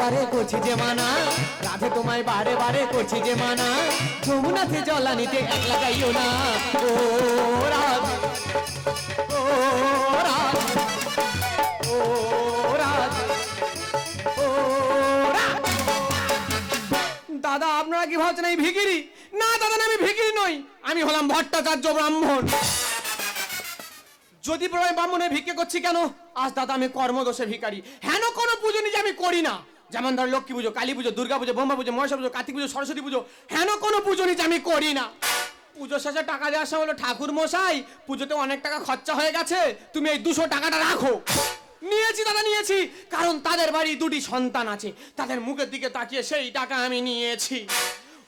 বারে করছি যে মানা, রাধে তোমায় বারে বারে করছি যে মানা, যমুনাতে জলা নিতে একলা যাইও না। ও রাধে, ও রাধে, ও রাধে, ও রাধে। দাদা আপনারা কি ভাবছেন এই ভিখিরি? না দাদা না, আমি ভিখিরি নই, আমি হলাম ভট্টাচার্য ব্রাহ্মণ। যদি প্রণয় ব্রাহ্মণে ভিক্ষে করছি কেন? আজ দাদা আমি কর্মদোষে ভিখারি। হেন কোনো পুজো নিজে আমি করি না, যেমন ধর লক্ষ্মী পুজো, কালী পুজো, দুর্গা পুজো, ব্রহ্মা পুজো, মনসা পুজো, কার্তিক পুজো, সরস্বতী পুজো, হেন কোনো পুজো নিজে আমি করি না। পুজোর শেষে টাকা দেওয়ার সময় হলো, ঠাকুর মশাই পুজোতে অনেক টাকা খরচা হয়ে গেছে, তুমি এই 200 টাকাটা রাখো। নিয়েছি দাদা নিয়েছি, কারণ তাদের বাড়ি 2টি সন্তান আছে, তাদের মুখের দিকে তাকিয়ে সেই টাকা আমি নিয়েছি।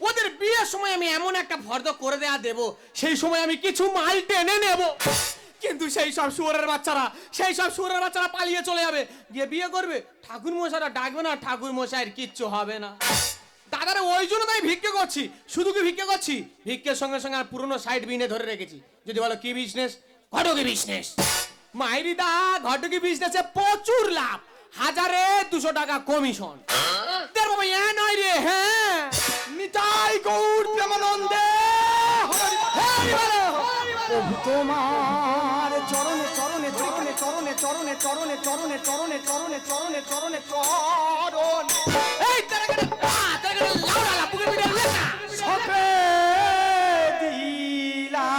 ওদের বিয়ের সময় আমি এমন একটা ফর্দ করে দেয়া দেব, সেই সময় আমি কিছু মাল টেনে নেব। কিন্তু সেই সব শুয়োরের বাচ্চারা পালিয়ে চলে যাবে, গিয়ে বিয়ে করবে, ঠাকুর মশাইরা ডাকবে না, ঠাকুর মশাইয়ের কিচ্ছু হবে না। দাদারা ওই জন্য তাই ভিক্ষে করছি। শুধু কি ভিক্ষে করছি, ভিক্ষের সঙ্গে সঙ্গে আর পুরনো সাইড বিনে ধরে রেখেছি। যদি বলো কি বিজনেস, ঘটকি বিজনেস। মাইরি দা, ঘটকি বিজনেসে প্রচুর লাভ, 1200 টাকা কমিশন। তোর বাবা এ নয় রে, হ্যাঁ নিতাই গৌর প্রেমানন্দে প্রভু তোমার চরণে চরণে চরণে চরণে চরণে চরণে চরণে চরণে চরণে চরণে চরণে চরণ। এই তেরে লাউড়া পুকে পিঠে লেখা সপে দিলা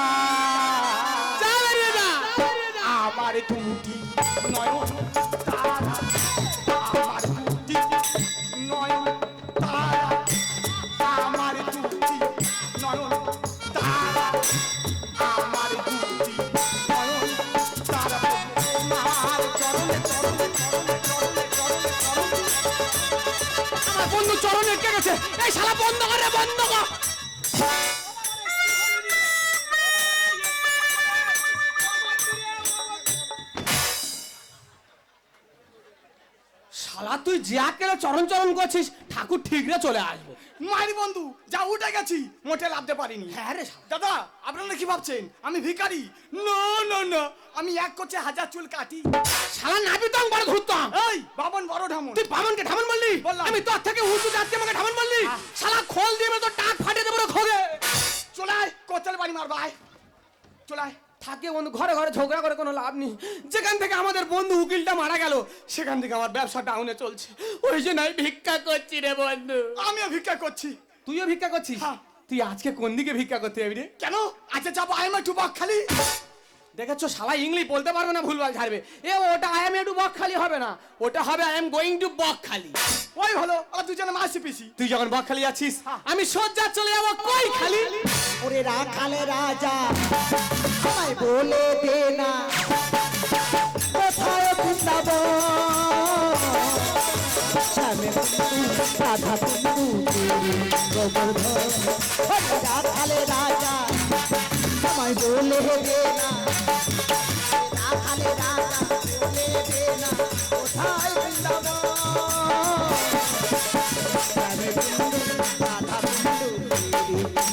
চালে না আমার দুটি নয়ন তারা, আমার দুটি নয়ন তারা, আমার দুটি নয়ন তারা, আমার দুটি নয়ন তারা, আমার চরণে চরণে চরণে চরণে চরণে চরণে। আমার বন্ধু চরণে কে গেছে, এই শালা বন্ধ করে, বন্ধ কর। শালা তুই যা কেন চরণ চরণ করছিস, ঠাকুর ঠিকরে চলে আসবে। মায়ের বন্ধু যা উঠে গেছি, মোটে লাভতে পারিনি। হ্যাঁ রে দাদা আপনারা কি ভাবছেন আমি ভিখারি? না না না, আমি 1 কোচে 1000 চুল কাটি। শালা নাবি তো বড় ধুরতাম। এই বামন বড় ঢামন। তুই বামনকে ঢামন বললি? বললাম। আমি তোর থেকে উঁচু জাতকে আমাকে ঢামন বললি? শালা খোল দিয়ে তো টাক ফাটিয়ে দেবো রে খোগে। চলাই কোচাল বাড়ি মারবা, আয় চলাই। থাকে বন্ধু, ঘরে ঘরে ঝগড়া করে কোনো লাভ নেই। যেখান থেকে আমাদের বন্ধু উকিলটা মারা গেল, সেখান থেকে আমার ব্যবসা ডাউনে চলছে। ওই জন্য আমি ভিক্ষা করছি রে বন্ধু। আমিও ভিক্ষা করছি। তুইও ভিক্ষা করছিস? হ্যাঁ। তুই আজকে কোন দিকে ভিক্ষা করতে যাবি রে? কেন আচ্ছা যাবো আই এম টু বকখালি। দেখেছো শালা ইংলিশ বলতে পারবে না, ভুলভাল ছাড়বে। ওটা আই এম টু বকখালি হবে না, ওটা হবে I am going to Bakkhali. ওই হলো, ওরা দুজনে মাসি পিসি। তুই যখন বকখালি আছিস, আমি সজ্জা চলে যাবো কই খালি। ওরে রাখালে রাজা আমায় বলে দে না কোথায় বৃন্দাবন, শ্যামে বিন্দু রাধা বিন্দু গোবর্ধন। ওরে রাখালে রাজা আমায় বলে দে না, রাখালে রাজা বলে দে না কোথায় বৃন্দাবন, শ্যামে বিন্দু রাধা বিন্দু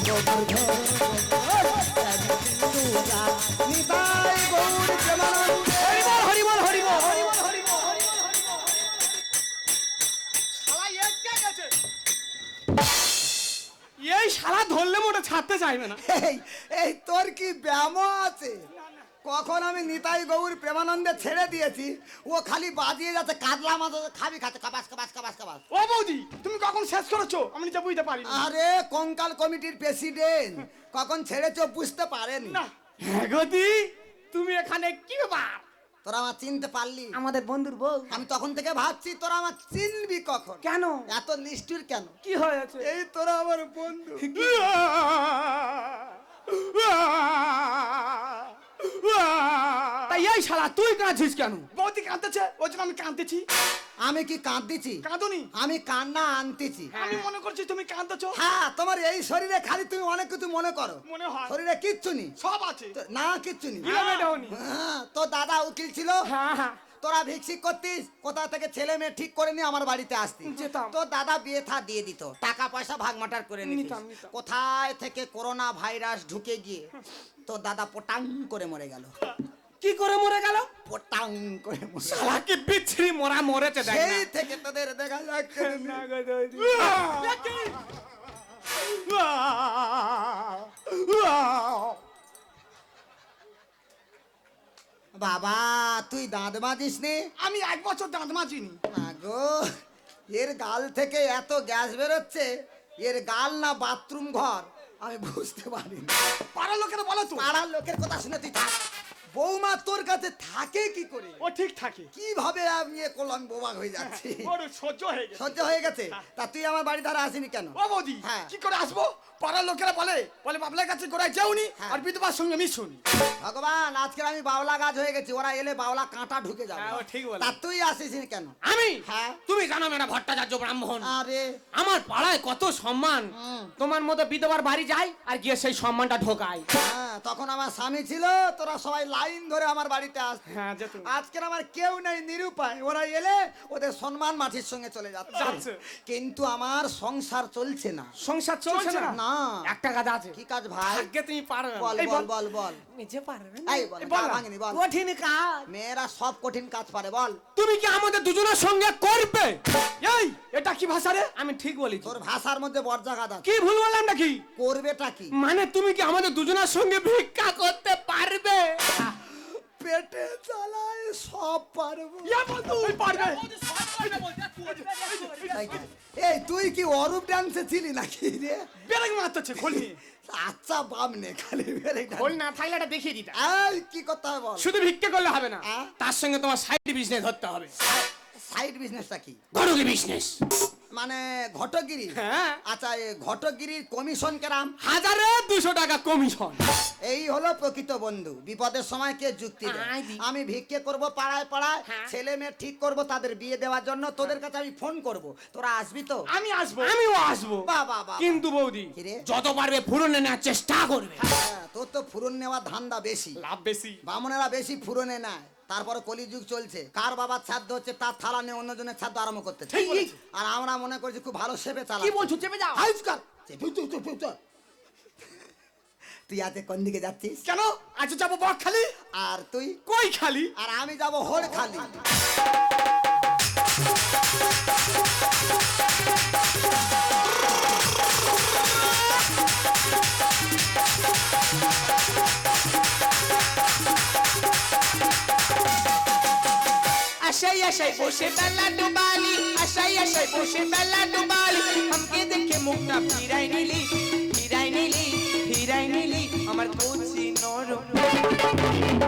গোবর্ধন। নিতাই গৌর প্রেমানন্দে। হরি বল হরি বল হরি বল। শালা একা গেছে। এই শালা ধরলে মোটা ছাড়তে চাইবে না। এই তোর কি ব্যায়াম আছে? কখন আমি নিতাই গৌর প্রেমানন্দে ছেড়ে দিয়েছি, ও খালি বাজিয়ে যাচ্ছে কাতলা মাছ খাবি খাচ্ছে কাবাস কাবাস কাবাস কাবাস। ও বৌদি তুমি কখন শেষ করেছো আমি নিজে বুঝতে পারি না। আরে কঙ্কাল কমিটির প্রেসিডেন্ট কখন ছেড়েছো বুঝতে পারেনি। না হ্যাঁ গদি, তুমি এখানে কি ব্যাপার? তোরা আমার চিনতে পারলি? আমাদের বন্ধুর বউ। আমি তখন থেকে ভাবছি তোরা আমার চিনবি কখন। কেন? এত নিষ্ঠুর কেন? কি হয়েছে? এই তোরা আমার বন্ধু। তাই এই শালা তুই কাঁদছিস কেন? বৌদি কাঁদতেছে ওই জন্য আমি কাঁদতেছি। আমি কি কাঁদতেছি? কাঁদুনি? আমি কান্না আনতেছি। আমি মনে করছি তুমি কাঁদতেছো। হ্যাঁ, তোমার এই শরীরে খালি তুমি অনেক কিছু মনে করো। মনে হয় শরীরে কিচ্ছু নেই। সব আছে। না কিচ্ছু নেই। হ্যাঁ, তো দাদা উকিল ছিল। হ্যাঁ হ্যাঁ, তোরা ভিক্ষিক করতিস, কোথা থেকে ছেলে মেয়ে ঠিক করে নিয়ে আমার বাড়িতে আসতি। যেতাম। তো দাদা বিয়ে থা দিয়ে দিত, টাকা পয়সা ভাগমাটার করে নিতিস। নিতাম। কোথায় থেকে করোনা ভাইরাস ঢুকে গিয়ে তো দাদা পটাং করে মরে গেল। কি করে মরে গেল? পটাং করে মরে। শালা কি বিচ্ছিরি মরা মরেছে দেখ সেই না। থেকে তোদের দেখা যাচ্ছে না। বাবা তুই দাঁত মাজিস নি? আমি 1 বছর দাঁত মাজিনি। গো এর গাল থেকে এত গ্যাস বেরোচ্ছে, এর গাল না বাথরুম ঘর আমি বুঝতে পারিনি। পাড়ার লোকেরা বলো তো। পাড়ার লোকের কথা শুনে তুই থাক। বৌমা তোর কাছে থাকে কি করে? ও ঠিক থাকে। কিভাবে আমি এ করলাম, বোবাক হয়ে যাচ্ছি। বড় সহ্য হয়ে গেছে। সহ্য হয়ে গেছে? তা তুই আমার বাড়ি ধারে আসিনি কেন? ও বৌদি, হ্যাঁ। কি করে আসবো? পাড়ার লোকেরা বলে বাবলার কাছে গোড়ায় যাওনি হ্যাঁ। আর বিধবার সঙ্গে মিশুনি। ভগবান আজকে আমি বাউলা গাছ হয়ে গেছি, ওরা এলে বাউলা কাঁটা ঢুকে যাবে। হ্যাঁ, ও ঠিক বলে। তা তুই আসিসনি কেন? আমি? হ্যাঁ। তুমি জানো মেরা ভট্টাচার্য ব্রাহ্মণ, আরে আমার পাড়ায় কত সম্মান। হুম। তোমার মতো বিধবার বাড়ি যায় আর গিয়ে সেই সম্মানটা ঢোকায়। হ্যাঁ, তখন আমার স্বামী ছিল, তোরা সবাই লাইন ধরে আমার বাড়িতে আস। হ্যাঁ যেত। আজকে আমার কেউ নেই, নিরুপায়। ওরা এলে ওদের সম্মান মাটির সঙ্গে চলে যাচ্ছে। যাচ্ছে। কিন্তু আমার সংসার চলছে না। সংসার চলছে না? না। একটা কাজ আছে। কি কাজ ভাই? আগে তুমি পারবে না। বল এই বল বল বল। নিজে পারবে না? এই বল, এই বল গা না। ভাঙিনি, বল। কঠিন কাজ। মেয়েরা সব কঠিন কাজ পারে, বল। তুমি কি আমাদের দুজনের সঙ্গে করবে? এই এটা কি ভাষা রে? আমি ঠিক বলি। তোর ভাষার মধ্যে বর্জা গাদা। কি ভুল বললাম নাকি? করবেটা কি? মানে তুমি কি আমাদের দুজনের সঙ্গে ভিক্ষা করতে পারবে? পেটে চালায় সব পারবো। ইয়া বন্ধু পারবে। এই তুই কি অরূপ ডান্সে ছিলি নাকি রে? বেরেক মারতেছে খোলনি। আচ্ছা বাম নে, খালি বেরে খোল না থাকলে এটা দেখিয়ে দিতা। এই কি করতে হবে বল। শুধু ভিক্ষা করলে হবে না, হ্যাঁ? তার সঙ্গে তোমার সাইড বিজনেস ধরতে হবে। সাইড বিজনেসটা কি? গরুকে বিজনেস। মানে ঘটগিরি? হ্যাঁ। আচ্ছা এই ঘটগিরির কমিশন কেরাম? 1200 টাকা কমিশন। এই হলো প্রকৃত বন্ধু। বিপদের সময় কে যুক্তি দেয়। আয় দি। আমি ভিক্ষে করব পাড়ায় পাড়ায়, হ্যাঁ। ছেলে মেয়ে ঠিক করব, তাদের বিয়ে দেওয়ার জন্য তোদের কাছে আমি ফোন করব। তোরা আসবি তো? আমি আসবো। আমিও আসবো। বাহ বাহ বাহ। কিন্তু বৌদি কি রে? যত পারবে ফুরনে নেওয়ার চেষ্টা করবে। হ্যাঁ, তোর তো ফুরন নেওয়া ধান্দা বেশি। লাভ বেশি। বামনেরা বেশি ফুরনে নেয়। তারপরে কলিযুগ চলছে, কার বাবার শ্রাদ্ধ হচ্ছে তার থালা নিয়ে অন্যজনের শ্রাদ্ধ আরম্ভ করতে। ঠিক বলেছে। আর আমরা মনে করছি খুব ভালো সেবে চালা। কি বলছো? চেপে যাও। তুই আজকে কোন দিকে যাচ্ছিস? কেন? আজ যাবো বকখালি। আর তুই? কই খালি? আর আমি যাব হোড়খালি। আশাই আশাই বসে বেলা ডুবালি, আশাই আশাই বসে বেলা ডুবালি, আমাকে দেখে মুখটা ফিরাই নিলি, ফিরাই নিলি, ফিরাই নিলি, আমার কচি নরম,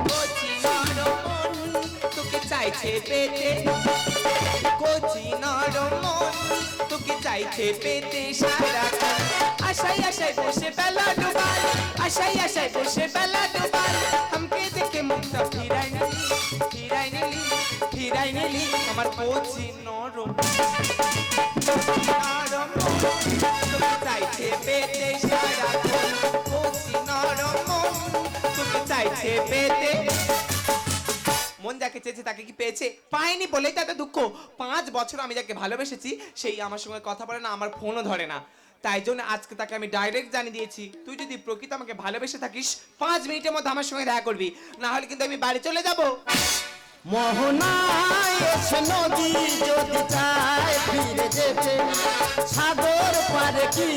কচি নরম মন তোকে চাইছে পেতে, কচি নরম মন তোকে চাইছে পেতে সারাক্ষণ। আশাই আশাই বসে বেলা ডুবালি, আশাই আশাই বসে বেলা ডুবালি, আমাকে দেখে মুখটা ফিরাই নিলি, ফিরাই নিলি, ফিরাই নিলি, আমার কচি নরম, নরম মন তোকে চাইছে পেতে সারাক্ষণ, কচি নরম মন তোকে চাইছে পেতে। মন যাকে চেয়েছে তাকে কি পেয়েছে? পায়নি বলেই তাতে দুঃখ। 5 বছর আমি যাকে ভালোবেসেছি সেই আমার সঙ্গে কথা বলে না, আমার ফোনও ধরে না। তাই জন্য আজকে তাকে আমি ডাইরেক্ট জানিয়ে দিয়েছি, তুই যদি প্রকৃত আমাকে ভালোবেসে থাকিস 5 মিনিটের মধ্যে আমার সঙ্গে দেখা করবি, না হলে কিন্তু আমি বাড়ি চলে যাব। মোহনায় এসে নদী যদি চায় ফিরে যেতে, সাগর পারে কি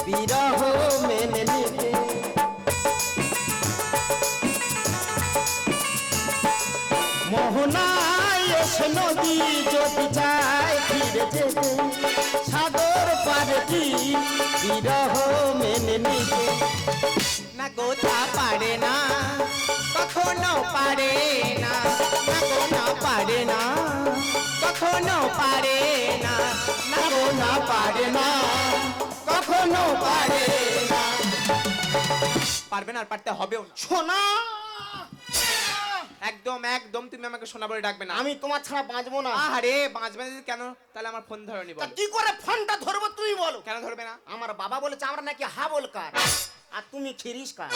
বিরহ মেনে নিতে। মোহনায় এসে নদী যদি চায় ফিরে যেতে, সাগর পারে কি বিরহ মেনে নিতে। না গোথা পারে না, কখনো পারে না, না গোনা পারে না, কখনো পারে না, না গোনা পারে না, কখনো পারে না। পারবে না আর পারতে হবেও না। সোনা, একদম একদম তুমি আমাকে সোনা বলে ডাকবে না। আমি তোমার ছাড়া বাঁচবো না। আরে বাঁচবে না যদি কেন? তাহলে আমার ফোন ধরে নিব। তা কি করে ফোনটা ধরবো তুই বলো? কেন ধরবে না? আমার বাবা বলেছে আমরা নাকি হাবলকার আর তুমি খিরিস কার।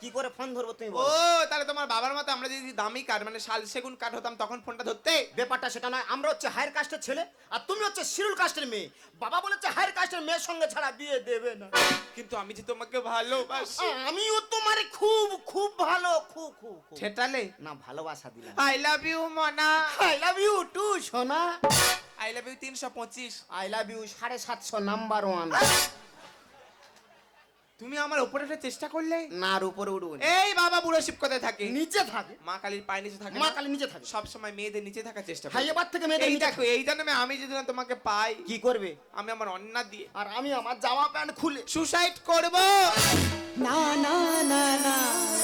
কি করে ফোন ধরবো তুমি ও বলো? তাহলে তোমার বাবার মতো আমরা যদি দামি কাঠ মানে শাল সেগুন কাঠ হতাম তখন ফোনটা ধরতে। ব্যাপারটা সেটা নয়, আমরা হচ্ছে হায়ার কাস্টের ছেলে আর তুমি হচ্ছে শিডিউল কাস্টের মেয়ে। বাবা বলেছে হায়ার কাস্টের মেয়ের সঙ্গে ছাড়া বিয়ে দেবে না। কিন্তু আমি যে তোমাকে ভালোবাসি। আমিও তোমার খুব খুব ভালো খুব খুব খুব। ছেটালে না ভালোবাসা দিলাম। আই লাভ ইউ মনা। আই লাভ ইউ টু সোনা। I love you 325। I love you 750 number 1। তুমি আমার উপরে ওঠার চেষ্টা করলে। না আর উপরে উঠবো না। এই বাবা বুড়ো শিব কোথায় থাকে? নিচে থাকে। মা কালীর পায়ে নিচে থাকে। মা কালী নিচে থাকে। সব সময় মেয়েদের নিচে থাকার চেষ্টা হ্যাঁ করে। এবার থেকে মেয়েদের এই নিচে দেখো এই জন্য আমি যদি না তোমাকে পাই কি করবে? আমি আমার অন্না দিয়ে আর আমি আমার জামা প্যান্ট খুলে সুসাইড করব। না না না না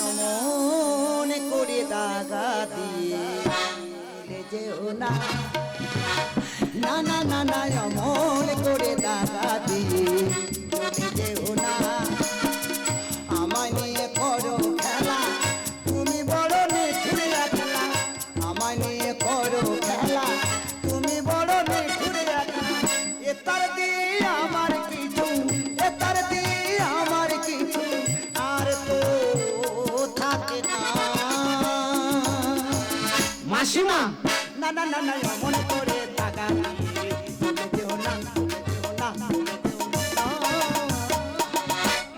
অমন করে দাগা দিয়ে চলে যেও না, না না না না অমন করে দাগা দিয়ে চলে যেও না, আমায় নিয়ে করো খেলা তুমি বড় নিঠুরে একলা, আমায় নিয়ে করো খেলা তুমি বড় নিঠুরে একলা, এতার দিয়ে আমার কিছু, এতার দিয়ে আমার কিছু আর তো থাকে না। মাসিমা না না না না মনে করে টাকা দিয়ে চলে যেও না, চলে যেও না, চলে যেও না।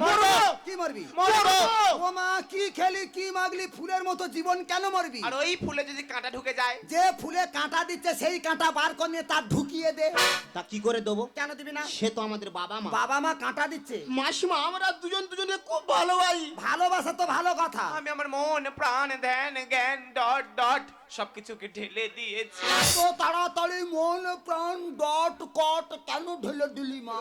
মরো কি মরবি? মরো। ও মা কি খেলি কি মাগলি ফুলের মতো জীবন কেন মরবি? আর ওই ফুলে যদি কাঁটা ঢুকে যায়? যে ফুলে কাঁটা দিচ্ছে সেই কাঁটা বার করে নিয়ে তার ঢুকিয়ে দে। তা কি করে দেবো? কেন দিবি না? সে তো আমাদের বাবা মা। বাবা মা কাঁটা দিচ্ছে। মাসিমা আমরা দুজন দুজনে খুব ভালোবাসি। ভালোবাসা তো ভালো কথা। আমি আমার মন প্রাণ ধ্যান জ্ঞান ডট ডট সবকিছুকে ঢেলে দিয়েছি। তো তাড়াতাড়ি মন প্রাণ ডট কট কেন ঢেলে দিলি মা?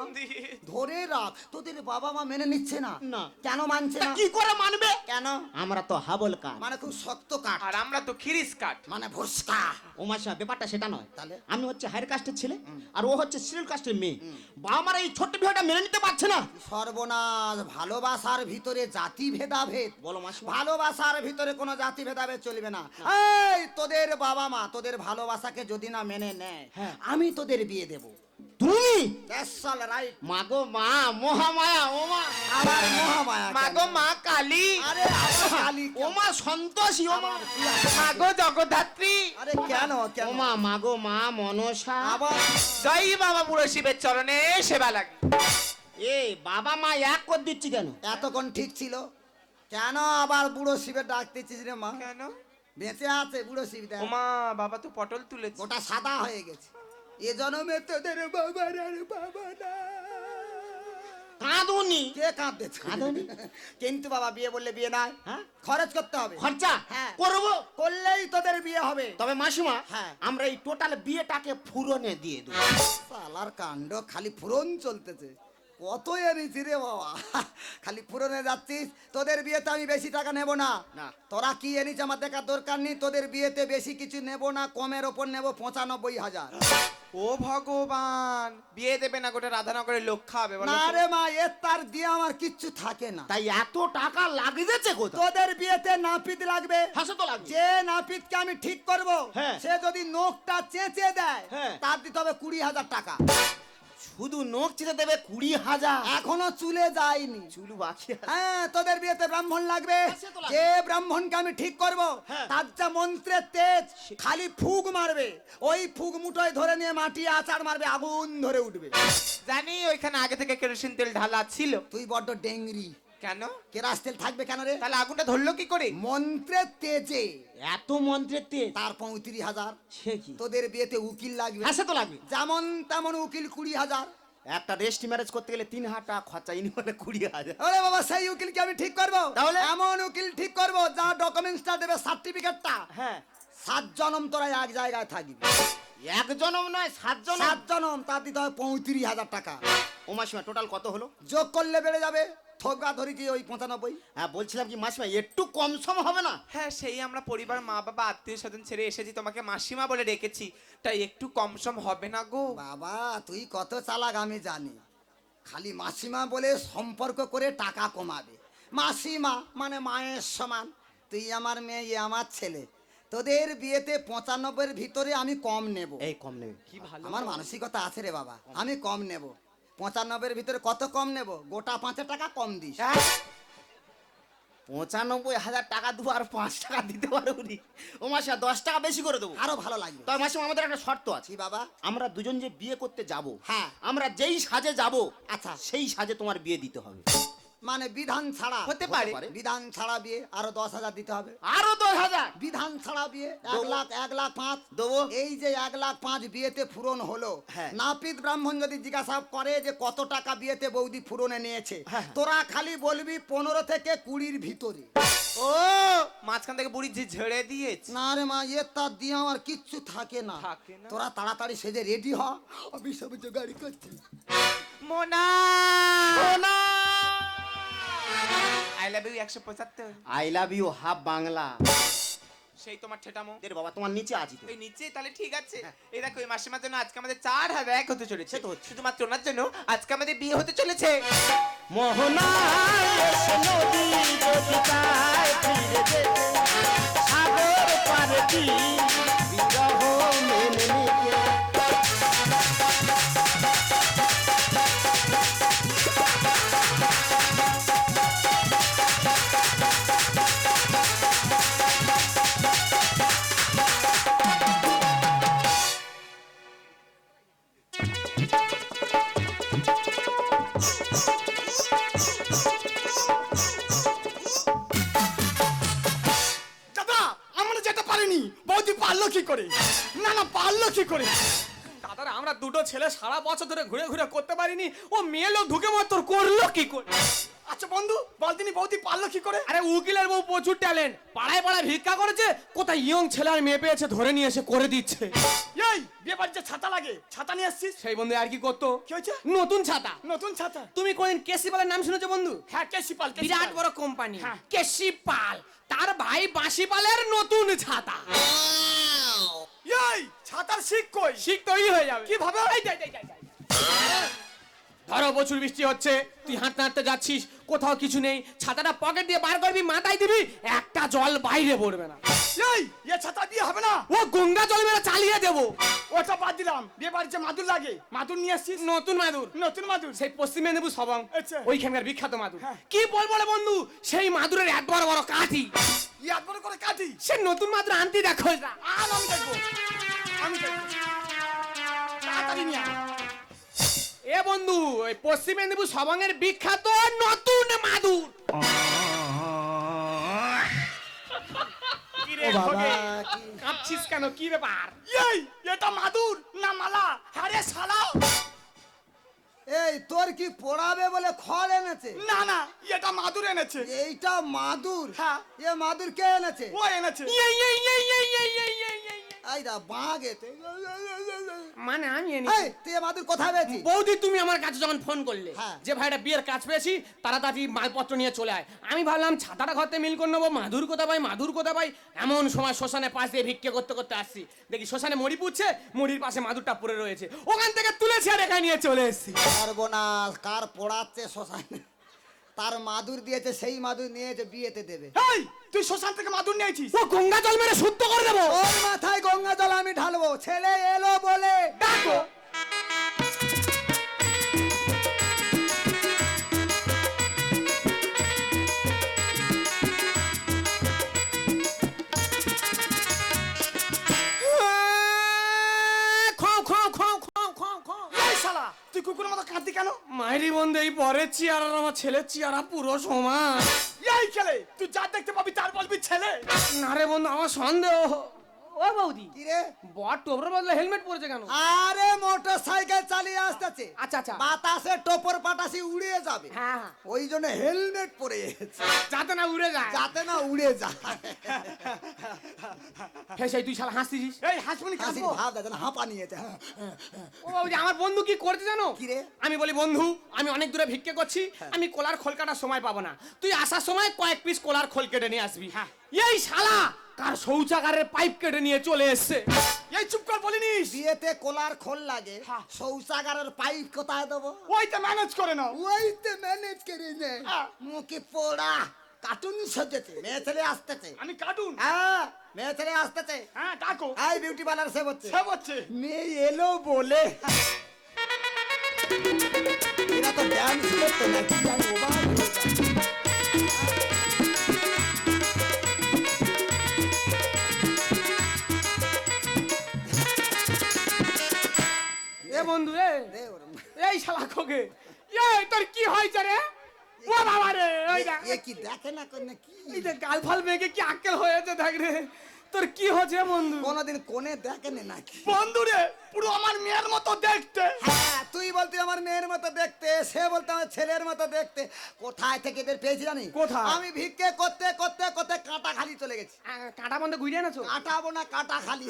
ধরে রাখ, তোদের বাবা মা মেনে নিচ্ছে না। না। কেন মানছে তা না? কি করে মানবে? কেন? আমরা তো হাবল কাঠ। মানে খুব শক্ত কাঠ, আর আমরা তো খিরিস কাঠ। মানে ভস্কা। ও মাসিমা ব্যাপারটা সেটা নয়। তাহলে? আমি হচ্ছে হায়ার কাস্টের ছেলে আর ও হচ্ছে শিডিউল কাস্টের মেয়ে। বাবা মারা এই ছোট্ট বিষয়টা মেনে নিতে পারছে না। সর্বনাশ, ভালোবাসার ভিতরে জাতি ভেদাভেদ। বলো মাসিমা। ভালোবাসার ভিতরে কোনো জাতি ভেদাভেদ চলবে না। এই তোদের বাবা মা তোদের ভালোবাসাকে যদি না মেনে নেয়, হ্যাঁ। আমি তোদের বিয়ে দেব। তুমি That's all right. মাগো মা মহামায়া ও মা। আবার মহামায়া কেন? মাগো মা কালী। আরে আবার কালী ও কেন? মা সন্তোষী ও মা। মাগো জগদ্ধাত্রী। আরে কেন ও কেন? মা মাগো মা মনসা। আবার জয় বাবা বুড়ো শিবের চরণে সেবা লাগে। এ বাবা মা এক করে দিচ্ছি কেন? এতক্ষণ ঠিক ছিল, কেন আবার বুড়ো শিবে ডাক দিচ্ছিস রে মা? কেন? বেঁচে আছে বুড়ো শিব, দেখ। ওমা বাবা তো পটল তুলেছে। গোটা সাদা হয়ে গেছে। এ জন্মে তোদের বাবার আর বাবা না। কাঁদুনি। কে কাঁদতে? কাঁদুনি। কিন্তু বাবা বিয়ে বললে বিয়ে নাই, হ্যাঁ? খরচ করতে হবে। খরচা হ্যাঁ। করবো। করলেই তোদের বিয়ে হবে। তবে মাসিমা হ্যাঁ। আমরা এই টোটাল বিয়েটাকে ফুরনে দিয়ে দেবো। সালার কাণ্ড, খালি ফুরন চলতেছে। কত এনেছি রে বাবা, খালি ফুরনে যাচ্ছিস। তোদের বিয়েতে আমি বেশি টাকা নেব না। না। তোরা কি এনেছ আমার দেখার দরকার নেই। তোদের বিয়েতে বেশি কিছু নেব না, কমের ওপর নেব 95,000। ও ভগবান, বিয়ে দেবে না গোটা রাধানগরের লোক খাবে বলো না তো? রে মা, এর তার দিয়ে আমার কিচ্ছু থাকে না। তাই এত টাকা লাগিয়েছে কোথায়? তোদের বিয়েতে নাপিত লাগবে। হাসে তো লাগবে। যে নাপিতকে আমি ঠিক করব, হ্যাঁ। সে যদি নোকটা চেঁচে দেয়, হ্যাঁ। তার দিতে হবে 20,000 টাকা। শুধু নোক চিতে দেবে 20,000। এখনো চুলে যায়নি। চুলু বাকি আছে। হ্যাঁ, তোদের বিয়েতে ব্রাহ্মণ লাগবে। সে তো লাগবে। যে ব্রাহ্মণকে আমি ঠিক করব, হ্যাঁ। তার যা মন্ত্রের তেজ, খালি ফুগ মারবে, ওই ফুগ মুঠোয় ধরে নিয়ে মাটি আচার মারবে, আগুন ধরে উঠবে। জানি ওইখানে আগে থেকে কেরোসিন তেল ঢালা ছিল। তুই বড্ড ডেংরি। কেন? কেরাস তেল থাকবে কেন রে? তাহলে আগুনটা ধরলো কি করে? মন্ত্রের তেজে এত মন্ত্রের তেজ। তার 35,000। সে কি? তোদের বিয়েতে উকিল লাগবে, হাসে তো লাগবে। যেমন তেমন উকিল 20,000। একটা রেজিস্ট্রি ম্যারেজ করতে গেলে 3,000 টাকা খরচা, ইনি বলে 20,000। ওরে বাবা, সেই উকিলকে আমি ঠিক করব। তাহলে? এমন উকিল ঠিক করব যা ডকুমেন্টসটা দেবে, সার্টিফিকেটটা। হ্যাঁ। 7 জনম তোরা এক জায়গায় থাকবি। একজনও নয় 7 জন। 7 জনম, তার দিতে হবে 35,000 টাকা। ও মাসিমা টোটাল কত হলো? যোগ করলে বেড়ে যাবে, থোকা ধরি কি ওই 95। হ্যাঁ বলছিলাম কি মাসিমা একটু কম সম হবে না? হ্যাঁ সেই আমরা পরিবার মা বাবা আত্মীয় স্বজন ছেড়ে এসেছি, তোমাকে মাসিমা বলে ডেকেছি, তাই একটু কম সম হবে না গো? বাবা তুই কত চালাক আমি জানি। খালি মাসিমা বলে সম্পর্ক করে টাকা কমাবে। মাসিমা মানে মায়ের সমান। তুই আমার মেয়ে, এ আমার ছেলে। তোদের বিয়েতে 95-এর ভিতরে আমি কম নেব। এই কম নেবে। কি ভালো। আমার মানসিকতা আছে রে বাবা, আমি কম নেব। 95-এর ভিতরে কত কম নেব? গোটা 5 টাকা কম দিস। 95,000 টাকা দেবো আর 5 টাকা দিতে পারবো নি। ও মাসিমা 10 টাকা বেশি করে দেবো। আরো ভালো লাগবে। তবে মাসিমা আমাদের একটা শর্ত আছে। কি বাবা? আমরা দুজন যে বিয়ে করতে যাব, হ্যাঁ। আমরা যেই সাজে যাব, আচ্ছা। সেই সাজে তোমার বিয়ে দিতে হবে। মানে বিধান ছাড়া হতে পারে। বিধান ছাড়া বিয়ে আরো 10,000 দিতে হবে। আরো 10,000 বিধান ছাড়া বিয়ে 1 দেবো। লাখ 1,05,000 দেবো। এই যে 1,05,000 বিয়েতে ফুরন হলো, হ্যাঁ। নাপিত ব্রাহ্মণ যদি জিজ্ঞাসা করে যে কত টাকা বিয়েতে বৌদি ফুরনে নিয়েছে, হ্যাঁ। তোরা খালি বলবি 15 থেকে 20-র ভিতরে। ও মাঝখান থেকে বুড়ি ঝেড়ে দিয়েছে। না রে মা, এ তার দিয়ে আমার কিচ্ছু থাকে না। থাকে না? তোরা তাড়াতাড়ি সেজে রেডি হ, আমি সব জোগাড় করছি। মোনা I love you 175। I love you half Bangla. সেই তোমার ঠেটামো। এর বাবা তোমার নিচে আছি তো। এই নিচে তাহলে ঠিক আছে। এই দেখো এই মাসিমার জন্য আজকে আমাদের 4,000 হতে চলেছে। সে তো হচ্ছে। শুধুমাত্র ওনার জন্য আজকে আমাদের বিয়ে হতে চলেছে। মোহনা এসে নদী যদি চায় ফিরে যেতে, সাগর পারে কি বিরহ মেনে নিতে। দাদা আমরা যেতে পারিনি, বৌদি পারলো কি করে? না না, পারলো কি করে? দাদারা আমরা দুটো ছেলে সারা বছর ধরে ঘুরে ঘুরে করতে পারিনি, ও মেয়ে লোক ঢুকে মাত্র করলো কি করে? আচ্ছা বন্ধু, বলদিনি বৌদি পারলো কি করে? আরে উকিলের বউ প্রচুর ট্যালেন্ট, পাড়ায় পাড়ায় ভিক্ষা করেছে, কোথায় ইয়ং ছেলে আর মেয়ে পেয়েছে ধরে নিয়ে এসে করে দিচ্ছে। এই বিয়ে বাড়িতে ছাতা লাগে, ছাতা নিয়ে আসছিস? সেই বন্ধু আর কি করতো? কি হয়েছে? নতুন ছাতা। নতুন ছাতা? তুমি কোনদিন কেসি পালের নাম শুনেছো বন্ধু? হ্যাঁ, কেসি পাল। বিরাট বড় কোম্পানি হ্যাঁ। কেসি পাল, তার ভাই বাঁশি পালের নতুন ছাতা। এই ছাতার শিক কই? শিখ তৈরি হয়ে যাবে কিভাবে? এই যাই, যাই, যাই, যাই। ধরো প্রচুর বৃষ্টি হচ্ছে, তুই হাঁটতে হাঁটতে যাচ্ছিস, কোথাও কিছু নেই, ছাতাটা পকেট দিয়ে বার করবি, মাথায় দিবি, একটা জল বাইরে পড়বে না। এই এ ছাতা দিয়ে হবে না। ও গঙ্গা জল মেরে চালিয়ে দেবো। ওটা বাদ দিলাম, বিয়ে বাড়িতে মাদুর লাগে, মাদুর নিয়ে আসছিস? নতুন মাদুর, নতুন মাদুর? সেই পশ্চিম মেদিনীপুর সবং, আচ্ছা। ওইখানকার বিখ্যাত মাদুর। হ্যাঁ। কি বলবো রে বন্ধু, সেই মাদুরের এক বড় বড় কাঠি। এত বড় করে কাটি? সে নতুন মাদুর আনতে দেখো না। আর আমি দেখবো, আমি দেখবো, তাড়াতাড়ি নিয়ে আয়। এ বন্ধু, ওই পশ্চিম মেদিনীপুর সবংয়ের বিখ্যাত নতুন মাদুর। কি রে ও বাবা, খোকে, কি? কাঁপছিস কেন, কি ব্যাপার? এই এটা মাদুর না মালা? হ্যাঁ রে শালা। এই তোর কি পড়াবে বলে খড় এনেছে? না না, এটা মাদুর এনেছে। এইটা মাদুর? হ্যাঁ। এ মাদুর কে এনেছে? ও এনেছে। এই, এই, এই, এই, এই, এই, এই, এই। এই দা বাঘেতে। মানে আমি এই এনেছি। তুই এ মাদুর কোথায় পেয়েছিস? বৌদি তুমি আমার কাছে যখন ফোন করলে হ্যাঁ। যে ভাইটা বিয়ের কাজ পেয়েছি, তাড়াতাড়ি মালপত্র নিয়ে চলে আয়, আমি ভাবলাম ছাতাটা ঘরতে মিল করে নেবো, মাদুর কোথা পাই, মাদুর কোথা পাই। এমন সময় শ্মশানে পাশ দিয়ে ভিক্ষে করতে করতে আসছি, দেখি শ্মশানে মুড়ি পুড়ছে, মুড়ির পাশে মাদুরটা পড়ে রয়েছে, ওখান থেকে তুলেছি আর এখানে নিয়ে চলে এসেছি। সর্বনাশ, কার পড়াচ্ছে শ্মশানে, তার মাদুর দিয়েছে, সেই মাদুর নিয়েছে বিয়েতে দেবে। এই তুই শ্মশান থেকে মাদুর নিয়েছিস? ও গঙ্গা জল মেরে শুদ্ধ করে দেবো। ওর মাথায় গঙ্গা জল আমি ঢালবো, ছেলে এলো বলে ডাকো। খাও, খাও, খাও, খাও, খাও, খাও। এই শালা, তুই কুকুরের মতো কাঁদতি কেন? মাইরি বন্ধু, এই পরের চেয়ার আর আমার ছেলের চেয়ারা পুরো সমান। এই খেলে তুই যা দেখতে পাবি তার বলবি ছেলে। না রে বন্ধু, আমার সন্দেহ। ও বৌদি, কি রে? বড় টোপর বদলে হেলমেট পরেছে কেন? আরে মোটর সাইকেল চালিয়ে আসতেছে, আচ্ছা আচ্ছা, বাতাসে টোপর পাটাসি উড়ে যাবে, হ্যাঁ হ্যাঁ, ওই জন্য হেলমেট পরে এসেছে, যাতে না উড়ে যায়। যাতে না উড়ে যায়। হে সেই তুই শালা হাসছিস। এই হাসবনি হাসির কাঁদবো? ভাব দেখেন, হাঁপা নিয়েছে। ও বৌদি, আমার বন্ধু কি করতে জানো? কি রে? আমি বলি বন্ধু, আমি অনেক দূরে ভিক্ষে করছি, আমি কোলার খোল কাটার সময় পাবো না, তুই আসার সময় কয়েক পিস কোলার খোল কেটে নিয়ে আসবি। হ্যাঁ। এই শালা কার শৌচাগারের পাইপ কেটে নিয়ে চলে এসছে। এই চুপ কর, বলিনিস? বিয়েতে কোলার খোল লাগে, হ্যাঁ। শৌচাগারের পাইপ কোথায় দেবো? ওইটা ম্যানেজ করে নাও। ওইতে ম্যানেজ করে নে। হ্যাঁ। মুখে পোড়া কার্টুন সজেছে, মেয়ে ছেলে আসতেছে। আমি কাটুন? হ্যাঁ, মেয়ে ছেলে আসতেছে। হ্যাঁ ডাকো। এই বিউটি পার্লার সে হচ্ছে, সব হচ্ছে। মেয়ে এলো বলে এরা তো ডান্স করতো না, কি জানি অবাক হয়ে যায়। এই শালা খোকে তোর কি হয়েছে রে ও বাবা রে ওই দেখ এ কি দেখে না কোন কি এই যে গাল ফাল মেঘে কি আক্কেল হয়েছে দেখ রে তোর কি হচ্ছে বন্ধু কোনদিন কোনে দেখেনি নাকি বন্ধু রে পুরো আমার মেয়ের মতো দেখতে। হ্যাঁ তুই বলতি আমার মেয়ের মতো দেখতে, সে বলতে আমার ছেলের মতো দেখতে। কোথায় থেকে এদের পেয়েছি জানি? কোথায়? আমি ভিক্ষে করতে করতে করতে কাটা খালি চলে গেছি। কাঁটা বন্ধ ঘুরিয়ে আনাছো কাটাবো না, কাটা খালি।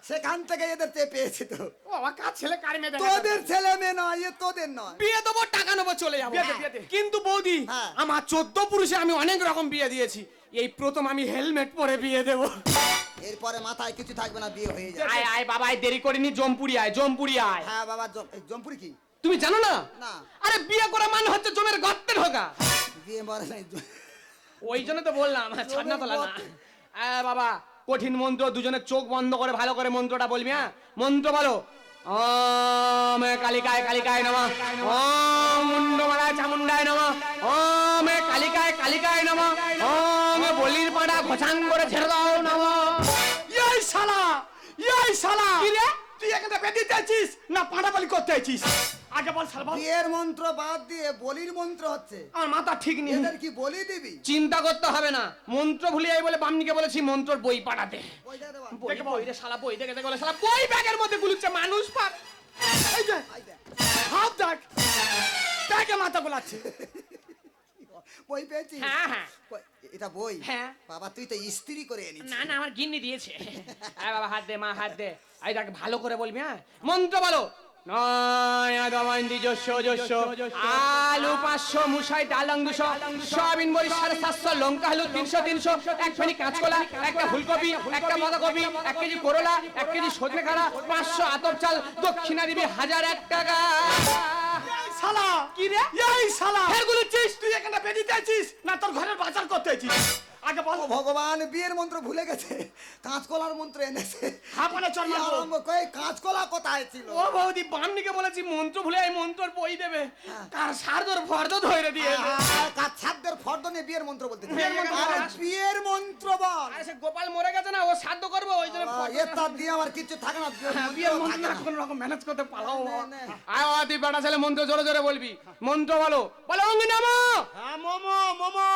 সেখান থেকে এদের পেয়েছি তো। ও বাবা কার ছেলে কার মেয়ে দেখা তোদের ছেলে মেয়ে নয়, এ তোদের নয়। বিয়ে দেবো টাকা নেবো চলে যাবো বিয়েতে, বিয়েতে। কিন্তু বৌদি হ্যাঁ। আমার 14 পুরুষে আমি অনেক রকম বিয়ে দিয়েছি, এই প্রথম আমি হেলমেট পরে বিয়ে দেবো। এরপরে মাথায় কিছু থাকবে না, বিয়ে হয়ে যাবে। আয় আয় বাবা আয়, দেরি করিনি, জমপুরি আয়, জমপুরি আয়। হ্যাঁ বাবা, জমপুরি কি? তুমি জানো না? না। আরে বিয়ে করা মানে হচ্ছে জমের গর্তে ঢোকা। বিয়ে মরে নাই। ওই জন্য তো বললাম ছাড়না তোলা না। বাবা কঠিন মন্ত্র, দুজনের চোখ বন্ধ করে ভালো করে মন্ত্রটা বলবি। হ্যাঁ মন্ত্র বলো। ওম কালিকায় কালিকায় নমঃ, ওম মুন্ডমালায় চামুন্ডায় নমঃ, ওম কালিকায় কালিকায় নমঃ, ওম বলির পাড়া ঘোষাং করে ছেড়ে দাও নমঃ। এই শালা, এই শালা কি রে? তুই এখানে বেঁধে চাইছিস না পাড়াপাড়ি করতে চাইছিস? আগে বল শালা বল। বিয়ের মন্ত্র বাদ দিয়ে বলির মন্ত্র হচ্ছে। আমার মাথা ঠিক নেই। এদের কি বলি দিবি? চিন্তা করতে হবে না, মন্ত্র ভুলে যাই বলে বামনিকে বলেছি মন্ত্রর বই পাঠাতে। পয়সা দেবা। বই রে শালা, বই দেখে দেখে বলে শালা বই ব্যাগের মধ্যে গুলুচ্ছে মানুষ পার। এই যে আই দেখ। হাত দেখ, তাকে মাথা গোলাচ্ছে। বই পেয়েছিস? হ্যাঁ হ্যাঁ এটা বই? হ্যাঁ। বাবা তুই তো ইস্ত্রি করে এনেছিস। না না আমার গিন্নি দিয়েছে। আয় বাবা হাত দে, মা হাত দে। আই দেখ ভালো করে বলবি। হ্যাঁ মন্ত্র বলো। নয় দমন্দি যশ যশ, আলু 500, মুসাই ডাল 200, সয়াবিন বড়ি 750, লঙ্কা হলুদ 300 300, এক ফেনি কাঁচকলা, একটা ফুলকপি, একটা বাঁধাকপি, 1 কেজি করলা, 1 কেজি সজনে খাড়া, 500 আতপ চাল, দক্ষিণা দিবি 1001 টাকা। শালা কি রে? এই শালা ফের গুলুচ্ছিস? তুই এখানে বেঁধে চাইছিস না তোর ঘরের বাজার করতে চাইছিস? আগে বল। ও ভগবান, বিয়ের মন্ত্র ভুলে গেছে, কাঁচকলার মন্ত্র এনেছে। হাঁপানে চল কি মারবো। আরম্ভ করে, কাঁচকলা কোথায় ছিল? ও বৌদি বামনিকে বলেছি মন্ত্র ভুলে এই মন্ত্রর বই দেবে, কার সারদর ফর্দ ধরে দিয়ে। কাছাদের ফর্দ নিয়ে বিয়ের মন্ত্র বলতে দিস? বিয়ের মন্ত্র আরে বল। বিয়ের মন্ত্র বল। আরে সে গোপাল মরে গেছে না, ও সাধ্য করবো ওই জন্য ফর্দ এ তার দিয়ে আমার কিছু থাকে না, বিয়ের থাকে মন্ত্র না। কোন রকম ম্যানেজ করতে পালাও। নে, নে। আয় বাবা, তুই বেটা ছেলে মন্ত্র জোরে জোরে বলবি। মন্ত্র বলো, বলো অঙ্গ নামো। হ্যাঁ মোমো মোমো।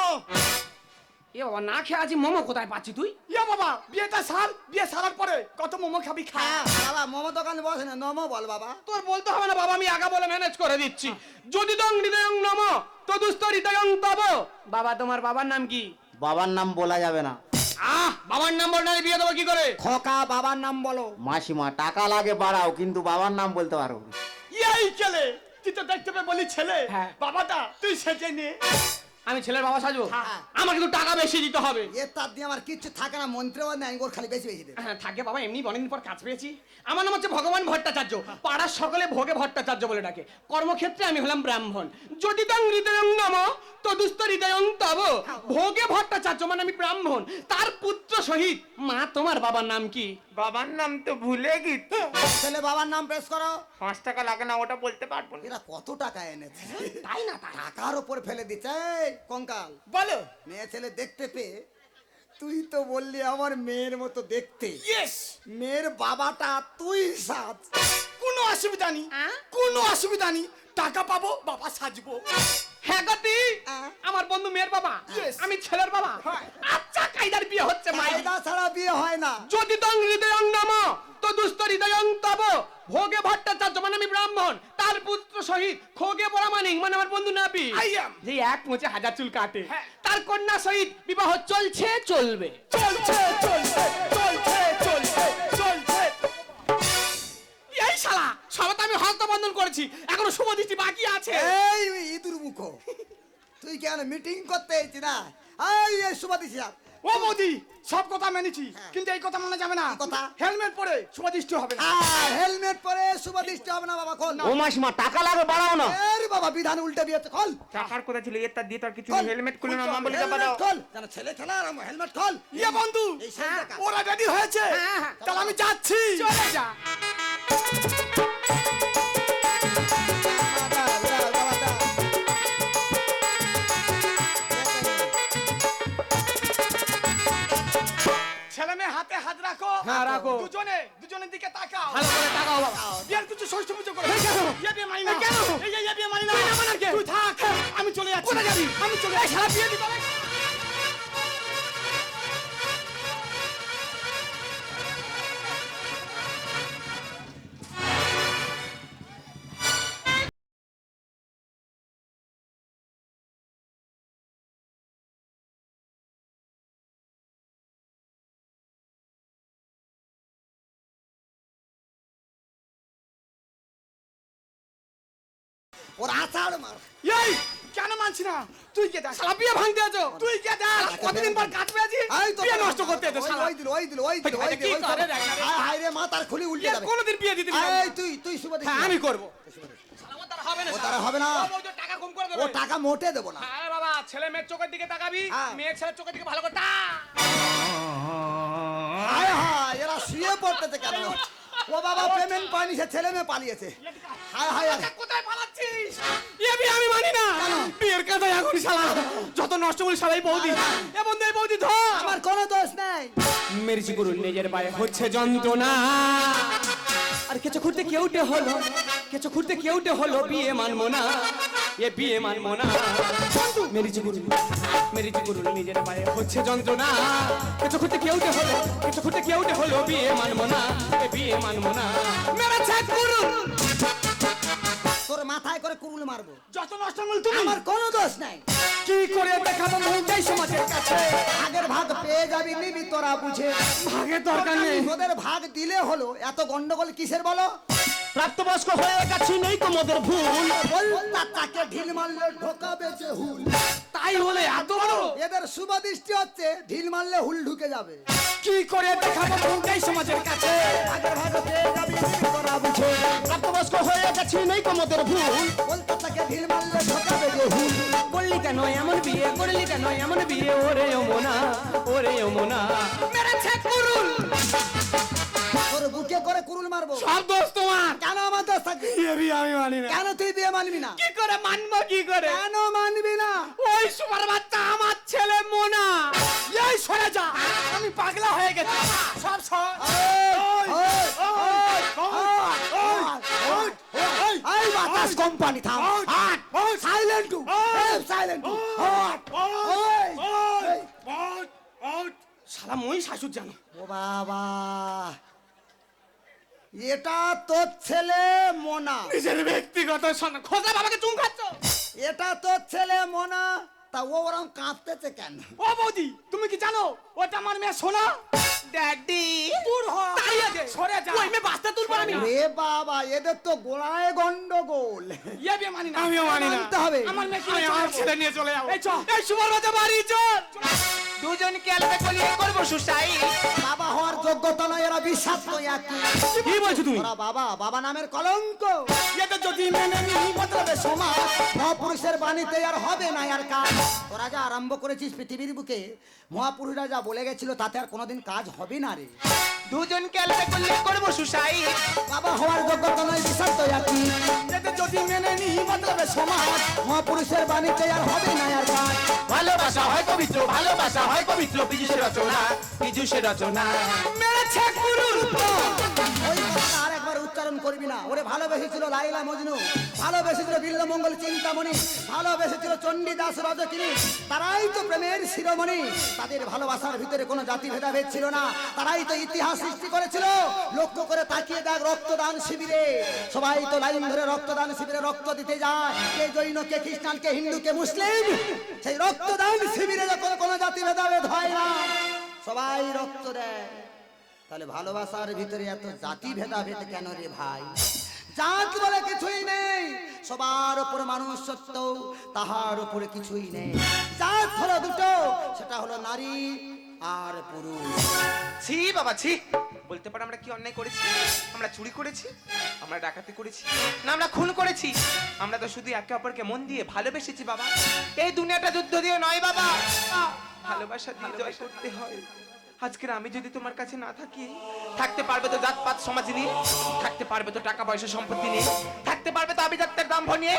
এ বাবা না খেয়ে আছি মোমো কোথায় পাচ্ছি তুই? ইয়া বাবা বিয়েটা সার, বিয়ে সারার পরে কত মোমো খাবি খা। হ্যাঁ, বাবা মোমো দোকানে বসে না, নমো বল বাবা। তোর বলতে হবে না বাবা, আমি আগা বলে ম্যানেজ করে দিচ্ছি। যদি তং হৃদয়ং নমো তদুস্ত হৃদয়ং তব। বাবা তোমার বাবার নাম কি? বাবার নাম বলা যাবে না। বাবার নাম বল না, বিয়ে দেবো কি করে? খোকা, বাবার নাম বলো। মাসিমা টাকা লাগে বাড়াও, কিন্তু বাবার নাম বলতে পারো না। এই ছেলে তুই তো দেখতে পেয়ে বলি ছেলে। হ্যাঁ। বাবাটা তুই সেজে নে। আমি ছেলের বাবা সাজবো? হ্যাঁ। আমার কিন্তু টাকা বেশি দিতে হবে। এ তার দিয়ে আমার কিছু থাকে না, মন্ত্রেও নেই, ওর খালি বেশি বেশি দে। হ্যাঁ থাকে বাবা, এমনি অনেকদিন পর কাজ পেয়েছি। আমার নাম হচ্ছে ভগবান ভট্টাচার্য, পাড়ার সকলে ভোগে ভট্টাচার্য বলে ডাকে। কর্মক্ষেত্রে আমি হলাম ব্রাহ্মণ। যদি তং হৃদয়ং নমঃ তদুস্ত হৃদয়ং তব। ভোগে ভট্টাচার্য মানে আমি ব্রাহ্মণ, তার পুত্র সহিত। মা তোমার বাবার নাম কি? বাবার নাম তো ভুলে গেছি। ছেলে বাবার নাম পেশ করো। 5 টাকা লাগে না, ওটা বলতে পারবো না। এরা কত টাকা এনেছে, তাই না তাই। টাকার উপর ফেলে দিচ্ছে। এই কঙ্কাল, বলো। মেয়ে ছেলে দেখতে পেয়ে তুই তো বললি আমার মেয়ের মতো দেখতে। ইয়েস। মেয়ের বাবাটা তুই সাজ। কোনো অসুবিধা নেই, হ্যাঁ? কোনো অসুবিধা নেই। টাকা পাবো, বাবা সাজবো। হ্যাঁ গতি, আমার বন্ধু মেয়ের বাবা, Yes. আমি ছেলের বাবা। হ্যাঁ। আচ্ছা কায়দার বিয়ে হচ্ছে মাই। কায়দা ছাড়া বিয়ে হয় না। যদি তং হৃদয়ং নমঃ তদুস্ত হৃদয়ং তব। ভোগে ভট্টাচার্য মানে আমি ব্রাহ্মণ, তার পুত্র সহিত খোগে পরামানিক মানে আমার বন্ধু নাবি, I am. যে এক মোচে 1000 চুল কাটে, হ্যাঁ। তার কন্যা সহিত বিবাহ চলছে চলবে। চলছে চলছে চলছে চলছে চলছে। এই শালা সবে তো আমি হস্তবন্ধন করেছি, এখনো শুভ দৃষ্টি বাকি আছে। এই ইঁদুর মুখ, তুই কেন মিটিং করতে এসেছি না? এই সুবাদি সাহেব, ও মোদি সব কথা মেনেছি, হ্যাঁ। কিন্তু এই কথা মনে যাবে না। কি কথা? হেলমেট পরে শুভদৃষ্টি হবে না। হেলমেট পরে সুবাদিষ্ট হবে না বাবা, খোল। ও মাসিমা টাকা লাগে বাড়াও না। এর বাবা বিধান উল্টে দিয়েছে, খোল। টাকার কথা ছিল, এর তার দিয়ে তার কিছু খোল। হেলমেট খুলে না, মা বলে হেলমেট দাও। খোল। যেন ছেলে খেলা আর হেলমেট খোল। ইয়ে বন্ধু, এই সেই দেখা। ওরা রেডি হয়েছে, তাহলে আমি যাচ্ছি। চলে যা। ছেলে মেয়ে হাতে হাত রাখো। হ্যাঁ, রাখো। দুজনের দিকে তাকাও। ভালো করে তাকাও বাবা। বিয়ের কিছু ষষ্ঠ পুজো করে এই কেন? এ বিয়ে মানি না এই কেন? এই যে এ বিয়ে মানি না তুই না মানার কে? তুই থাক আমি চলে যাচ্ছি কোথায় যাবি? আমি চলে এই শালা বিয়ে দিতে হবে। ওর আছাড় মার। এই কেন মানছি না তুই কে দেখ শালা বিয়ে ভাঙতে আছো তুই কে দেখ কতদিন পর কাটবে আছি এই তো বিয়ে নষ্ট করতে আছো শালা ওই দিল ওই দিল ওই দিল ভাই, ওই কি দিল করে দেখ না রে? হায় রে মাথার খুলি উল্টে বিয়ে যাবে। কোনোদিন বিয়ে দিতে দিবি না। এই তুই শুভ দেখি হ্যাঁ আমি করবো শালা ও তার হবে না ও শালা। তার হবে না। ও বউদের টাকা কম করে ও দেবে টাকা মোটে দেবো না। হ্যাঁ বাবা ছেলে মেয়ের চোখের দিকে তাকাবি হ্যাঁ। মেয়ের ছেলের চোখের দিকে ভালো করে তাক। হায় হায় এরা শুয়ে পড়তেছে কেন? ও বাবা পেমেন্ট পায়নি সে ছেলে মেয়ে পালিয়েছে। হায় হায় টাকা কোথায় পালাচ্ছিস এ বিয়ে আমি মানি না বিয়ের কথা এখন শালা যত নষ্ট করি শালাই বৌদি এ বন্ধু এই বৌদি ধর আমার কোনো দোষ নাই। মেরেছি গুরু নিজের পায়ে হচ্ছে যন্ত্রণা আর কিছু ঘুরতে কেউটে হলো কিছু ঘুরতে কেউটে হলো বিয়ে মানবো না এ বিয়ে মানবো না মেরেছি গুরু নিজের পায়ে হচ্ছে যন্ত্রণা কিছু ঘুরতে কেউটে হলো কিছু ঘুরতে কেউটে হলো বিয়ে মানবো না এ বিয়ে মানবো না মেরেছে গুরু তোর মাথায় করে কুরুল মারবো। যত নষ্ট মূল তুমি আমার কোনো দোষ নাই। কি করে দেখাবো মৌজাই সমাজের কাছে ভাগের ভাগ পেয়ে যাবি নিবি তোরা বুঝে। ভাগের দরকার নেই তোদের ভাগ দিলে হলো এত গন্ডগোল কিসের বলো? প্রাপ্তবয়স্ক হয়ে গেছি নেই তো মোদের ভুল বল তাকে ঢিল মারলে ঢোকাবে যে হুল। তাই বলে এত বড় এদের শুভ দৃষ্টি হচ্ছে ঢিল মারলে হুল ঢুকে যাবে। কি করে দেখাবো মৌজাই সমাজের কাছে ভাগের ভাগ পেয়ে যাবি নিবি তোরা বুঝে। প্রাপ্তবয়স্ক হয়ে গেছি নেই তো মোদের ভুল বল তাকে ঢিল মারলে ঢোকাবে যে হুল। করলি কেন এমন বিয়ে করলি কেন এমন বিয়ে ওরে ওমনা মেরেছে কুরুল তোর বুকে করে কুরুল মারবো। সব দোষ তোমার কেন আমার দোষ থাকবে? বিয়ে বিয়ে আমি মানি না কেন তুই বিয়ে মানবি না? কি করে মানবো কি করে কেন মানবি না? ওই সুপার বাচ্চা আমার ছেলে মোনা এই সরে যা আমি পাগলা হয়ে গেছি সব সব এই বাতাস কোম্পানি থাম। Silent too silent too. শালা মই শাশুর জানো ও বাবা এটা তোর ছেলে মোনা। নিজের ব্যক্তিগত খোঁজা বাবাকে চুম খাচ্ছ এটা তোর ছেলে মোনা। তা ও ওরম কাঁপতেছে কেন? ও বৌদি তুমি কি জানো ওটা আমার মেয়ে সোনা ড্যাডি দূর হ তাই আছে সরে যা ওই মে বাস্তা তুলবো আমি রে বাবা এদের তো গোড়ায় গন্ডগোল। ইয়ে বিয়ে মানি না আমিও মানি না মানতে হবে। আমার মেয়ে কি আমি আমার ছেলে নিয়ে চলে যাবো এই চ এই সুপার বাচ্চা বাড়ি চল দুজনকে আলাদা করিয়ে করবো সুসাই বাবা হওয়ার যোগ্যতা নয় এরা বিষাক্ত একই। কি বলছো তুমি ওরা বাবা বাবা নামের কলঙ্ক। এটা যদি মেনে নি বদলাবে সমাজ মহাপুরুষের বাণীতে আর হবে না আর কাজ। তোরা যা আরম্ভ করেছিস পৃথিবীর বুকে মহাপুরুষরা যা বলে গেছিল তাতে আর কোনোদিন কাজ হবে না রে। দুজনকে আলাদা করলে করবো সুসাই বাবা হওয়ার যোগ্যতা নয় বিষাক্ত একই। এটা যদি মেনে নি বদলাবে সমাজ মহাপুরুষের বাণীতে আর হবে না আর কাজ। ভালোবাসা হয় পবিত্র ভালোবাসা হয় পবিত্র পীযুষের রচনা মেরেছে কুরুল ওই কথাটা আর একবার উচ্চারণ করবি না। ওরে ভালোবেসেছিল লাইলা মজনু, ভালোবেসেছিল বিল্লমঙ্গল চিন্তামণি, ভালোবেসেছিল চণ্ডীদাস রজকিনী। তারাই তো প্রেমের শিরোমণি। তাদের ভালোবাসার ভিতরে কোনো জাতি ভেদাভেদ ছিল না। তারাই তো ইতিহাস সৃষ্টি করেছিল। লক্ষ্য করে তাকিয়ে দেখ রক্তদান শিবিরে সবাই তো লাইন ধরে রক্তদান শিবিরে রক্ত দিতে যায়। কে জৈন কে খ্রিস্টান কে হিন্দু কে মুসলিম। সেই রক্তদান শিবিরে যখন কোনো জাতি ভেদাভেদ হয় না সবাই রক্ত দেয়। তাহলে ভালোবাসার ভিতরে এত জাতি ভেদাভেদ কেন রে ভাই? জাত বলে কিছুই নেই, সবার উপর মানুষ সত্য, তাহার উপরে কিছুই নেই। জাত হলো দুটো, সেটা হলো নারী আর পুরুষ। ছি বাবা ছি বলতে পারো আমরা কি অন্যায় করেছি? আমরা চুরি করেছি, আমরা ডাকাতি করেছি, না আমরা খুন করেছি? আমরা তো শুধু একে অপরকে মন দিয়ে ভালোবেসেছি বাবা। এই দুনিয়াটা যুদ্ধ দিয়ে নয় বাবা, ভালোবাসা দিয়ে জয় করতে হয়। আজকের আমি যদি তোমার কাছে না থাকি, থাকতে পারবে তো জাতপাত সমাজ নিয়ে, থাকতে পারবে তো টাকা পয়সা সম্পত্তি নিয়ে, থাকতে পারবে তো আভিজাত্যের দাম্ভ নিয়ে,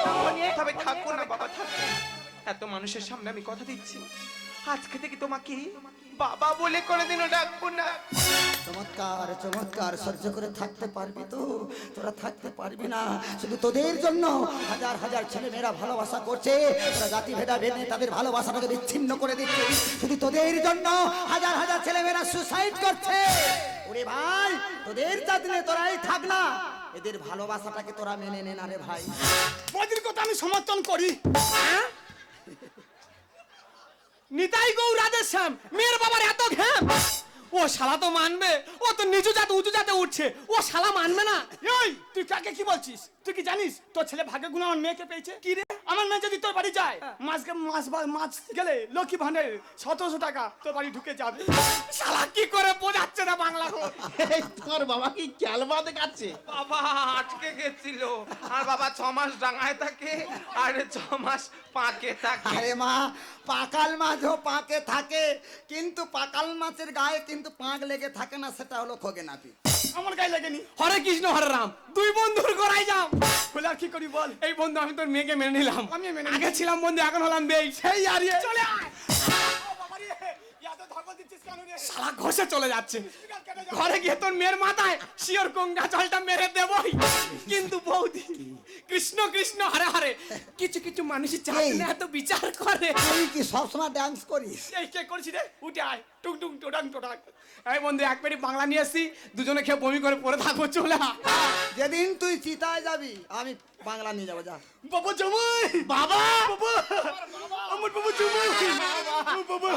তবে থাকবো না বাবা, থাকবো। এত মানুষের সামনে আমি কথা দিচ্ছি, আজকে থেকে তোমাকে বাবা বলে কোনোদিনও ডাকবো না। চমৎকার চমৎকার, সহ্য করে থাকতে পারবি তো? তোরা থাকতে পারবি না। শুধু তোদের জন্য হাজার হাজার ছেলে মেয়েরা ভালোবাসা করছে, তোরা জাতি ভেদা ভেদে তাদের ভালোবাসাটাকে বিচ্ছিন্ন করে দিচ্ছে। শুধু তোদের জন্য হাজার হাজার ছেলে মেয়েরা সুসাইড করছে। ওরে ভাই, তোদের জাতিলে তোরাই থাক না, এদের ভালোবাসাটাকে তোরা মেনে নে না রে ভাই। বৌদির কথা আমি সমর্থন করি। হ্যাঁ? নিতাই গৌর রাধের শ্যাম, মেয়ের বাবার এত ঘ্যাম, ও শালা তো মানবে? ও তো নিচু জাতে উঁচু জাতে উঠছে, ও শালা মানবে না। এই তুই কাকে কি বলছিস? তুই কি জানিস তোর ছেলে ভাগ্য গুণ আমার মেয়েকে পেয়েছে? কি রে, আমার মেয়ে যদি তোর বাড়ি যায়, মাস গেলে লক্ষ্মী ভান্ডারে 1700 টাকা তোর বাড়ি ঢুকে যাবে। শালা কি করে বোঝাচ্ছে না বাংলা ঘর? তোমার বাবা কি ক্যালবা দেখাচ্ছে? বাবা আটকে গেছিল, আর বাবা 6 মাস ডাঙায় থাকে আর 6 মাস পাকে থাকে। আরে মা, পাকাল মাছও পাকে থাকে, কিন্তু পাকাল মাছের গায়ে কিন্তু পাক লেগে থাকে না, সেটা হলো খোগেনাপি। আমার গায়ে লাগেনি। হরে কৃষ্ণ হরে রাম, দুই বন্ধুর গড়াই যাও। বলে আর কি করি বল? এই বন্ধু, আমি তোর মেয়েকে মেনে নিলাম। আমিও মেনে আগে ছিলাম বন্ধু, এখন হলাম বেই। সেই আরিয়ে চলে আয়। ও বাবা রে, এত ধকল দিচ্ছিস কেন রে? শালা ঘষে চলে যাচ্ছে। স্পিকার কেটে যা। ঘরে গিয়ে তোর মেয়ের মাথায় শিওর গঙ্গা জলটা মেরে দেবই। কিন্তু বৌদি, কৃষ্ণ কৃষ্ণ হরে হরে, কিছু কিছু মানুষই চায় না এত বিচার করে। তুই কি সবসময় ডান্স করিস? এই কে করছি রে? উঠে আয়, টুক টুক টোটাং টোটাং। এই বন্ধু, এক পেটি বাংলা নিয়ে এসছি, দুজনে খেয়ে বমি করে পড়ে থাকবো, চলে আয়। যেদিন তুই চিতায় যাবি আমি বাংলা নিয়ে যাবো, যা। বাবা জামাই, বাবা বাবা, আমার বাবা জামাই, ও বাবা,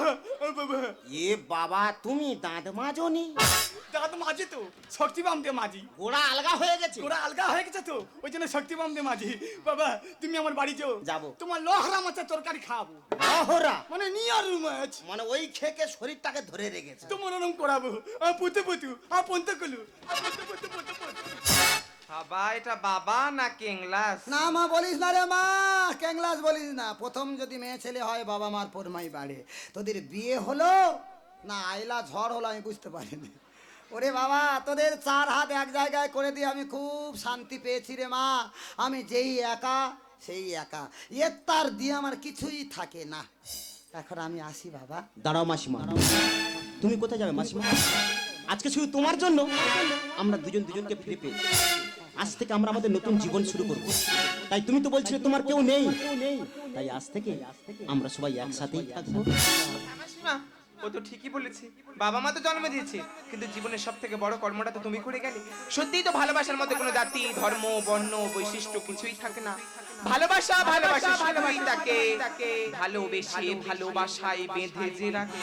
ও বাবা। এ বাবা, তুমি দাঁত মাজনি? দাদা তো মাঝি তো, শক্তিবাম দিয়ে মাঝি। গোড়া আলগা হয়ে গেছে। ওরা আলগা হয়ে গেছে তো, ওই জন্য শক্তিবাম দিয়ে মাঝি। বাবা তুমি আমার বাড়ি যাও। যাবো। তোমার লহরা মাছের তরকারি খাবো, লহরা মানে নিয়ার মাছ। মানে ওই খেকে শরীরটাকে ধরে রেখেছে। তোমার ওরম করাবো। পুতু পুতু, পন্ত কলু, পুতু পুতু পুতু পুতু। বাবা এটা বাবা না কেংলাস? না মা বলিস না রে মা, ক্যাংলাস বলিস না। প্রথম যদি মেয়ে ছেলে হয় বাবা মার পরমাই বাড়ে। তোদের বিয়ে হলো না আইলা ঝড় হলো আমি বুঝতে পারিনি। ওরে বাবা, তোদের 4 হাত এক জায়গায় করে দিয়ে আমি খুব শান্তি পেয়েছি রে মা। আমি যেই একা সেই একা, এর তার দিয়ে আমার কিছুই থাকে না। এখন আমি আসি বাবা। দাঁড়াও মাসিমা, তুমি কোথায় যাবে মাসিমা? আজকে শুধু তোমার জন্য আমরা দুজন দুজনকে ফিরে পেয়েছি। আজ থেকে আমরা আমাদের নতুন জীবন শুরু করব। তাই তুমি তো বলছিলে তোমার কেউ নেই, তাই আজ থেকে আমরা সবাই একসাথেই থাকবো। মাসিমা, ও তো ঠিকই বলেছে, বাবা মা তো জন্ম দিয়েছে, কিন্তু জীবনের সব থেকে বড় কর্মটা তো তুমি করে গেলে। সত্যিই তো ভালোবাসার মধ্যে কোনো জাতি ধর্ম বর্ণ বৈশিষ্ট্য কিছুই থাকে না। ভালোবাসা ভালোবাসা ভালোবাসি তাকে ভালোবেসে ভালোবাসায় বেঁধে যে রাখে।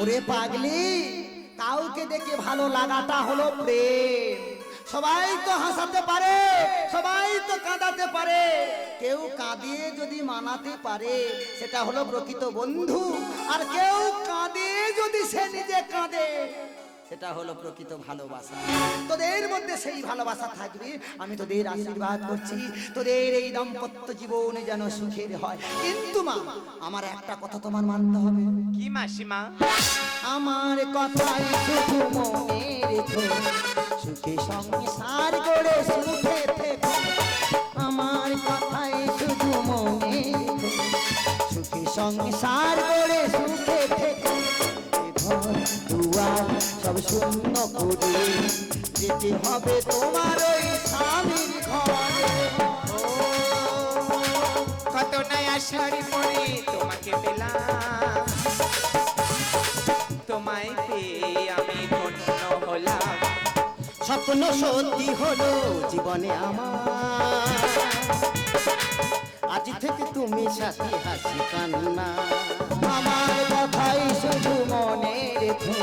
ওরে পাগলি, কাউকে দেখে ভালো লাগাটা হলো প্রেম। সবাই তো হাসাতে পারে, সবাই তো কাঁদাতে পারে, কেউ কাঁদিয়ে যদি মানাতে পারে সেটা হলো প্রকৃত বন্ধু। আর কেউ কাঁদিয়ে যদি সে নিজে কাঁদে সেটা হলো প্রকৃত ভালোবাসা। তোদের মধ্যে সেই ভালোবাসা থাকবে, আমি তোদের আশীর্বাদ করছি। তোদের এই দাম্পত্য জীবন যেন সুখের হয়। কিন্তু মা, আমার একটা কথা তোমার মানতে হবে। কি মাসিমা? আমার কথাই শুধু মনে রেখো, সুখে সংসার গড়ে সুখে থেকো। আমার কথাই শুধু মনে রেখো, সুখে সংসার গড়ে সুখে থেকো। এ ঘর দুয়ার সব শূন্য করে যেতে হবে তোমার ওই স্বামীর ঘরে। কত নয়া শাড়ি পরে তোমাকে পেলাম, তোমায় পেয়ে আমি ধন্য হলাম। স্বপ্ন সত্যি হলো জীবনে আমার, আজ থেকে তুমি সাথী হাসি কান্না। আমার কথাই শুধু মনে রেখো,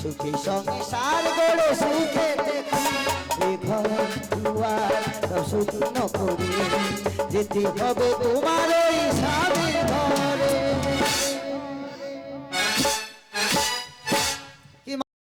সুখী সংসার গড়ে সুখে থেকো। এ ঘর দুয়ার সব শুকনো করে যেতে হবে তোমার ওই স্বামীর ঘর।